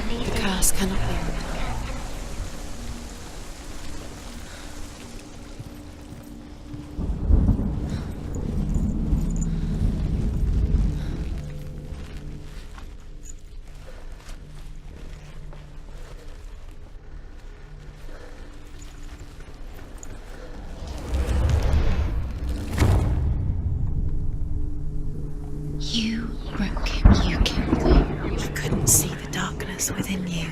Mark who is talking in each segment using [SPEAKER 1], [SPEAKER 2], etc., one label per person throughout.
[SPEAKER 1] The curse cannot be removed. You broke him, you killed him. You couldn't see the darkness within you.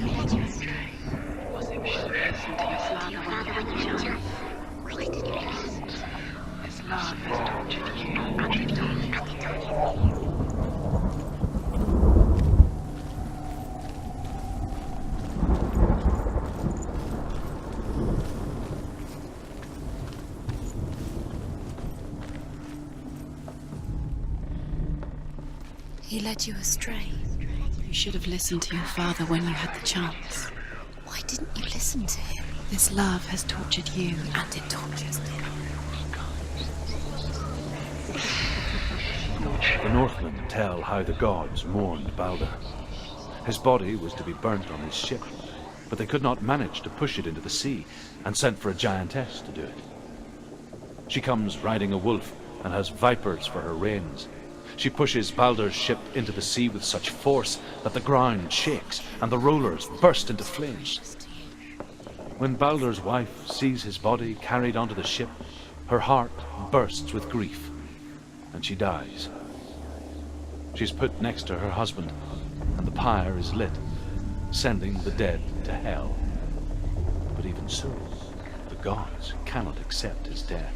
[SPEAKER 1] He led you astray. You should have listened to your father when you had the chance. Why didn't you listen to him? This love has tortured you, and it tortures me.
[SPEAKER 2] The Northmen tell how the gods mourned Balder. His body was to be burnt on his ship, but they could not manage to push it into the sea, and sent for a giantess to do it. She comes riding a wolf and has vipers for her reins. She pushes Balder's ship into the sea with such force that the ground shakes and the rollers burst into flames. When Balder's wife sees his body carried onto the ship, her heart bursts with grief, and she dies. She's put next to her husband, and the pyre is lit, sending the dead to hell. But even so, the gods cannot accept his death.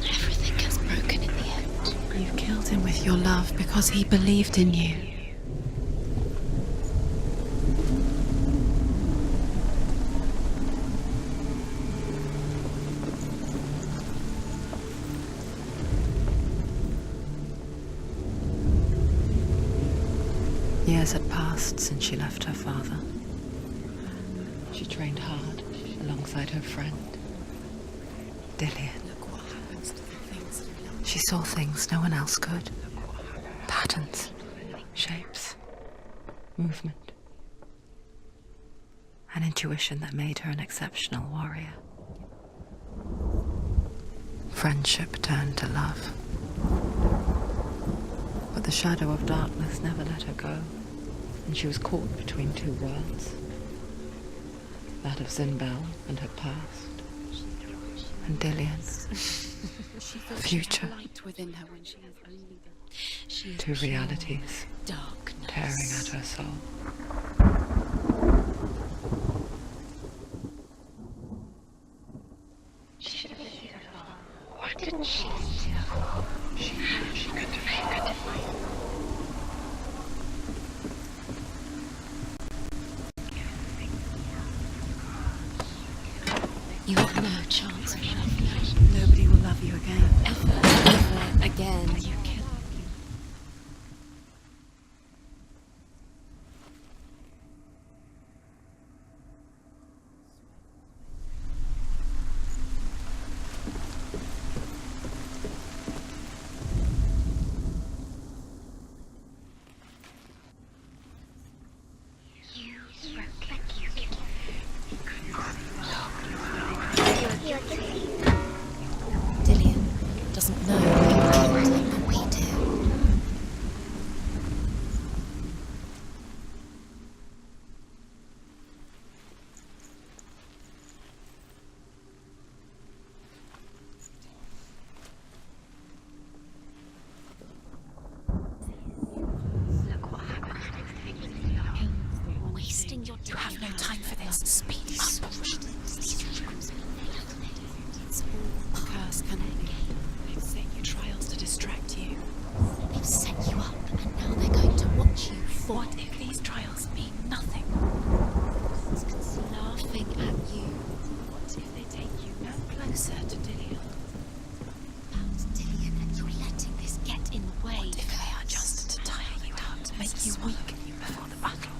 [SPEAKER 1] Everything gets broken in the end. You killed him with your love because he believed in you. Years had passed since she left her father. She trained hard alongside her friend, Dillian. She saw things no one else could. Patterns, shapes, movement. An intuition that made her an exceptional warrior. Friendship turned to love. But the shadow of darkness never let her go, and she was caught between two worlds. That of Zinbel and her past, and Dillian's future. Two realities tearing at her soul.
[SPEAKER 3] Why didn't she? She could do.
[SPEAKER 1] You have no chance of love. Nobody will love you again. Ever again. You kill. Dillian doesn't know anything that we do.
[SPEAKER 3] Look what happened.
[SPEAKER 1] Wasting your time. You have no time for this. Speed up. The curse cannot be. They've set you trials to distract you.
[SPEAKER 4] They've set you up, and now they're going to watch you fall.
[SPEAKER 1] What if these trials mean nothing?
[SPEAKER 4] Laughing at you.
[SPEAKER 1] What if they take you no closer to Dillian?
[SPEAKER 4] About Dillian, and you're letting this get in the way.
[SPEAKER 1] What if they are just to tire you out, to make you weak before the battle?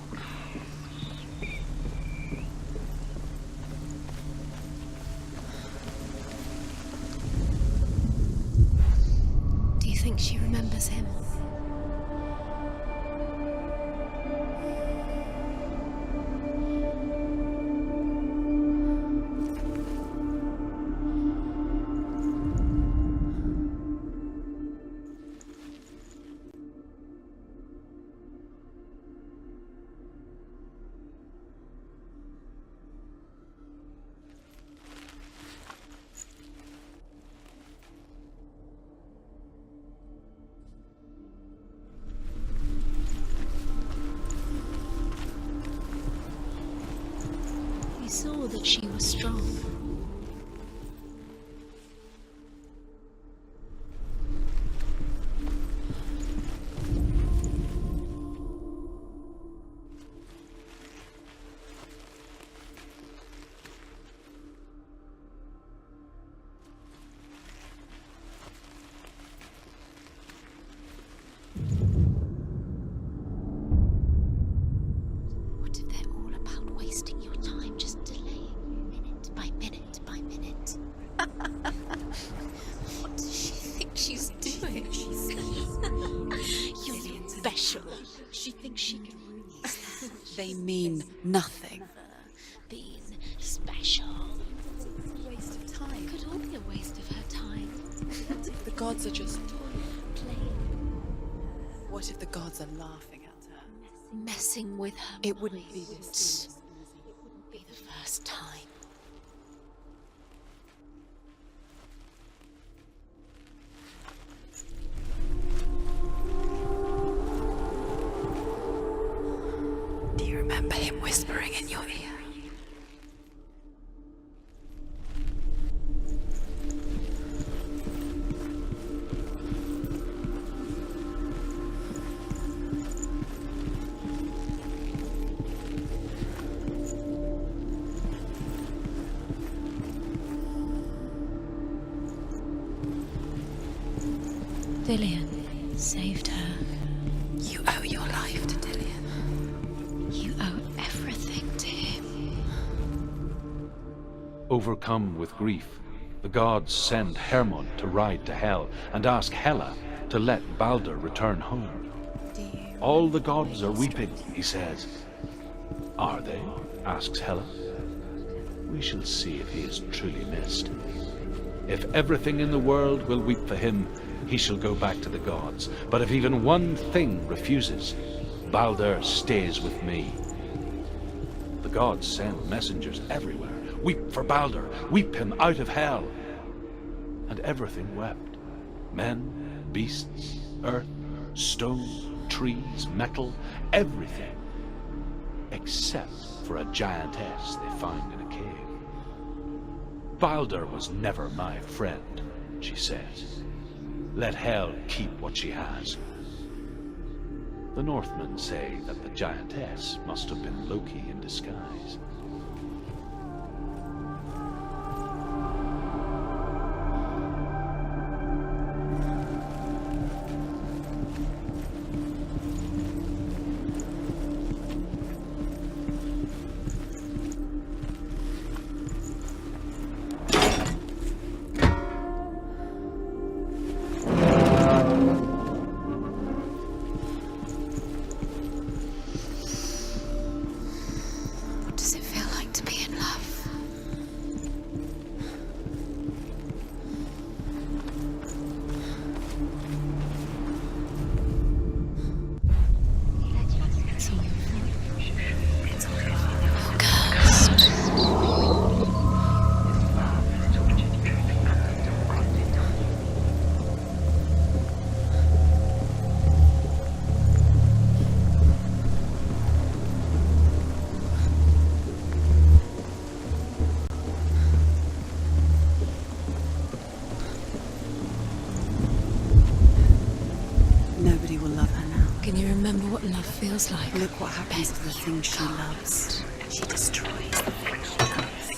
[SPEAKER 4] remembers him. He saw that she was strong. What if they're all about wasting your time, just delaying minute by minute by minute? What does she think she's doing? You're special. She thinks she can ruin these.
[SPEAKER 5] They mean nothing.
[SPEAKER 4] Being special. It's a waste of time. It could all be a waste of her time.
[SPEAKER 5] The gods are just...
[SPEAKER 4] Playing,
[SPEAKER 5] What if the gods are laughing at her?
[SPEAKER 4] messing with her.
[SPEAKER 5] It wouldn't be this
[SPEAKER 4] It
[SPEAKER 5] easy.
[SPEAKER 4] wouldn't be the first time.
[SPEAKER 5] Do you remember him whispering in your ear?
[SPEAKER 4] Dillian saved her.
[SPEAKER 5] You owe your life to Dillian.
[SPEAKER 4] You owe everything to him.
[SPEAKER 2] Overcome with grief, the gods send Hermod to ride to Hell and ask Hela to let Balder return home. All the gods are weeping, he says. Are they? Asks Hela. We shall see if he is truly missed. If everything in the world will weep for him, he shall go back to the gods. But if even one thing refuses, Balder stays with me. The gods send messengers everywhere. Weep for Balder, weep him out of Hell. And everything wept. Men, beasts, earth, stone, trees, metal, everything. Except for a giantess they find in a cave. Balder was never my friend, she says. Let Hel keep what she has. The Northmen say that the giantess must have been Loki in disguise.
[SPEAKER 4] What does it feel like to be in love? It's all your fault. It's all your fault. Cursed.
[SPEAKER 5] Nobody will love her now.
[SPEAKER 4] Can you remember what love feels like?
[SPEAKER 5] Look what happens to the things she loves. She destroys the things she loves.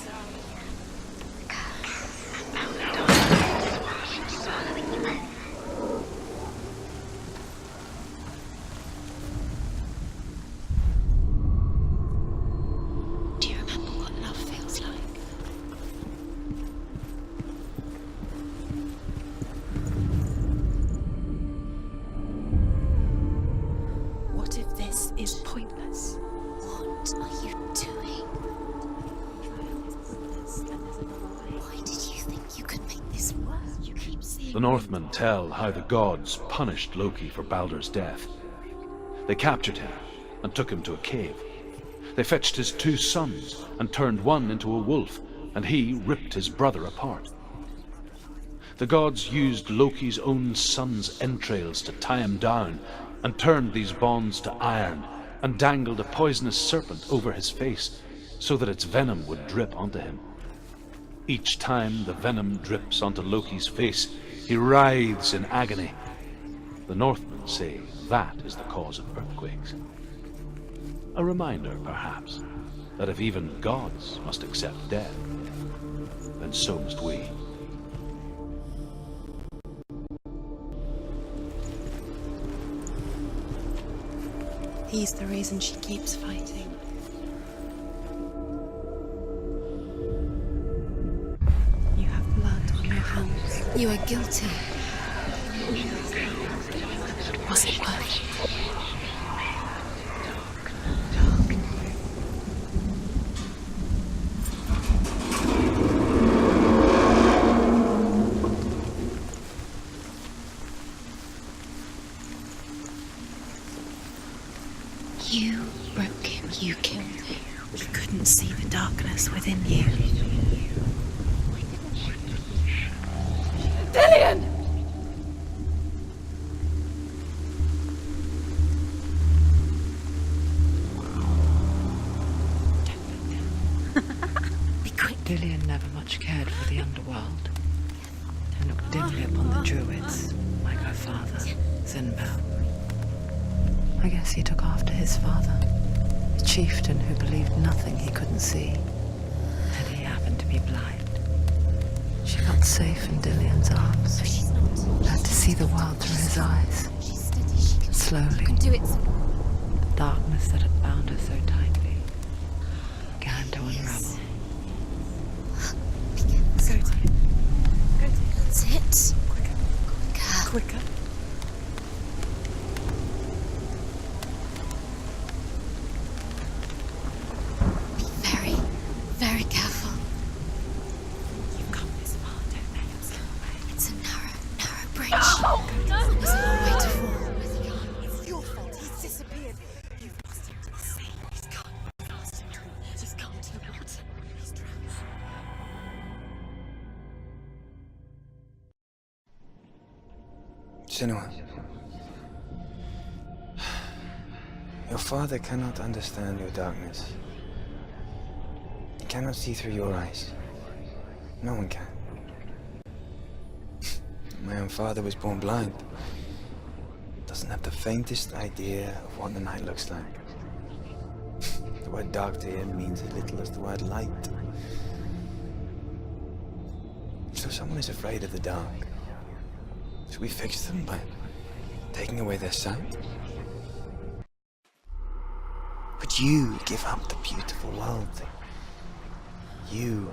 [SPEAKER 4] Do you remember what love feels like? You could make this work. You keep seeing
[SPEAKER 2] The Northmen tell how the gods punished Loki for Baldur's death. They captured him and took him to a cave. They fetched his 2 sons and turned one into a wolf, and he ripped his brother apart. The gods used Loki's own son's entrails to tie him down and turned these bonds to iron and dangled a poisonous serpent over his face so that its venom would drip onto him. Each time the venom drips onto Loki's face, he writhes in agony. The Northmen say that is the cause of earthquakes. A reminder, perhaps, that if even gods must accept death, then so must we.
[SPEAKER 5] He's the reason she keeps fighting. You have blood on your hands.
[SPEAKER 4] You are guilty.
[SPEAKER 5] Was it worth it?
[SPEAKER 4] You broke him. You killed him.
[SPEAKER 5] You couldn't see the darkness within you.
[SPEAKER 1] Dillion!
[SPEAKER 4] Be quick.
[SPEAKER 1] Dillion never much cared for the underworld, and looked dimly upon the druids, like her father, Zinbel. I guess he took after his father, the chieftain who believed nothing he couldn't see, and he happened to be blind. She felt safe in Dillion's arms,
[SPEAKER 4] She's not.
[SPEAKER 1] learned to see the world through his eyes.
[SPEAKER 4] She's steady. She can
[SPEAKER 1] Slowly,
[SPEAKER 4] do it.
[SPEAKER 1] the darkness that had bound her so tightly began to unravel.
[SPEAKER 4] That's it.
[SPEAKER 5] Quicker.
[SPEAKER 4] Be very, very careful.
[SPEAKER 5] You've come this far, don't make us go away.
[SPEAKER 4] It's a narrow bridge. There's a long way to fall.
[SPEAKER 5] It's your fault. He's disappeared. You've lost him to the sea. He's gone. You've lost him. He's gone to the water. He's drowned.
[SPEAKER 6] Senua, your father cannot understand your darkness. He cannot see through your eyes. No one can. My own father was born blind. Doesn't have the faintest idea of what the night looks like. The word dark to him means as little as the word light. So someone is afraid of the dark. Should we fix them by taking away their sight? Would you give up the beautiful world that you,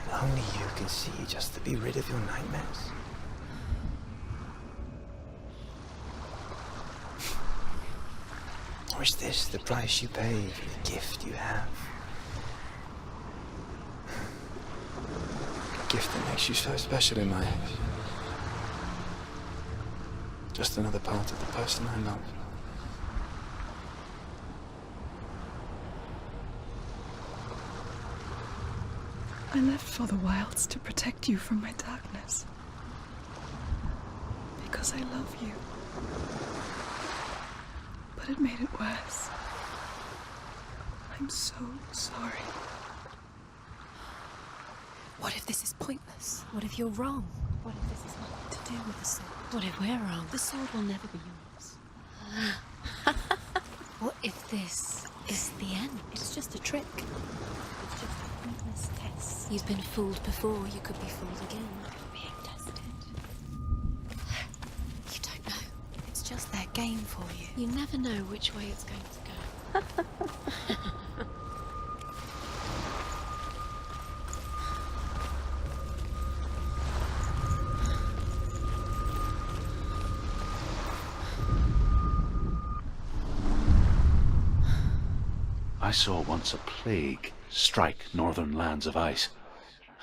[SPEAKER 6] and only you can see, just to be rid of your nightmares? Or is this the price you pay for the gift you have? A gift that makes you so special in my eyes. Just another part of the person I love.
[SPEAKER 7] I left for the wilds to protect you from my darkness. Because I love you. But it made it worse. I'm so sorry.
[SPEAKER 5] What if this is pointless? What if you're wrong? What if this is nothing to do with the sword?
[SPEAKER 4] What if we're wrong?
[SPEAKER 5] The sword will never be yours.
[SPEAKER 4] What if this is the end?
[SPEAKER 5] It's just a trick. It's just a pointless test.
[SPEAKER 4] You've been fooled before, you could be fooled again.
[SPEAKER 5] Being tested.
[SPEAKER 4] You don't know.
[SPEAKER 5] It's just their game for you.
[SPEAKER 4] You never know which way it's going to go.
[SPEAKER 2] I saw once a plague strike northern lands of ice.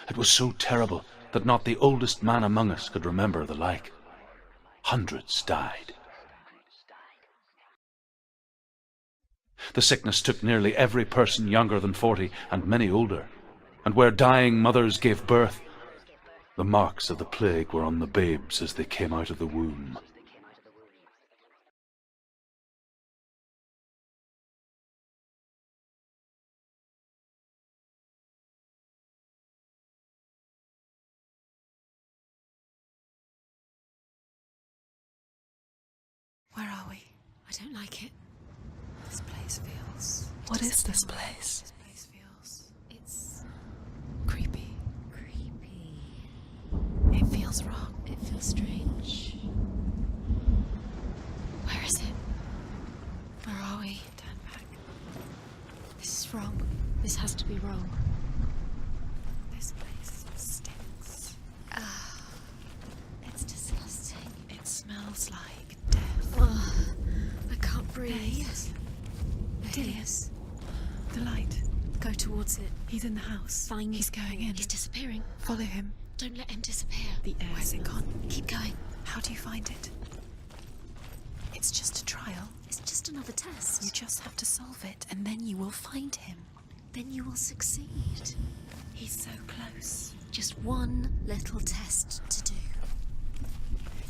[SPEAKER 2] It was so terrible that not the oldest man among us could remember the like. Hundreds died. The sickness took nearly every person younger than 40, and many older. And where dying mothers gave birth, the marks of the plague were on the babes as they came out of the womb.
[SPEAKER 5] Where are we? I don't like it. This place feels...
[SPEAKER 7] What is this place?
[SPEAKER 5] This place feels... It's... creepy.
[SPEAKER 4] Creepy.
[SPEAKER 5] It feels wrong.
[SPEAKER 4] It feels strange.
[SPEAKER 5] Where is it? Where are we? Turn back. This is wrong.
[SPEAKER 4] This has to be wrong.
[SPEAKER 5] This place stinks.
[SPEAKER 4] It's disgusting.
[SPEAKER 5] It smells like death.
[SPEAKER 4] Ugh, I can't breathe.
[SPEAKER 5] There he is. Dilius. The light. Go towards it. He's in the house.
[SPEAKER 4] Fine.
[SPEAKER 5] He's going in.
[SPEAKER 4] He's disappearing.
[SPEAKER 5] Follow him.
[SPEAKER 4] Don't let him disappear.
[SPEAKER 5] The air. Where's it gone?
[SPEAKER 4] Keep going.
[SPEAKER 5] How do you find it? It's just a trial.
[SPEAKER 4] It's just another test.
[SPEAKER 5] You just have to solve it, and then you will find him.
[SPEAKER 4] Then you will succeed.
[SPEAKER 5] He's so close.
[SPEAKER 4] Just one little test to do.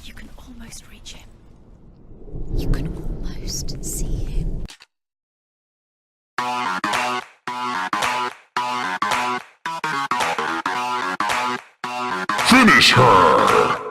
[SPEAKER 5] You can almost reach him.
[SPEAKER 4] You can almost see him.
[SPEAKER 8] Finish her!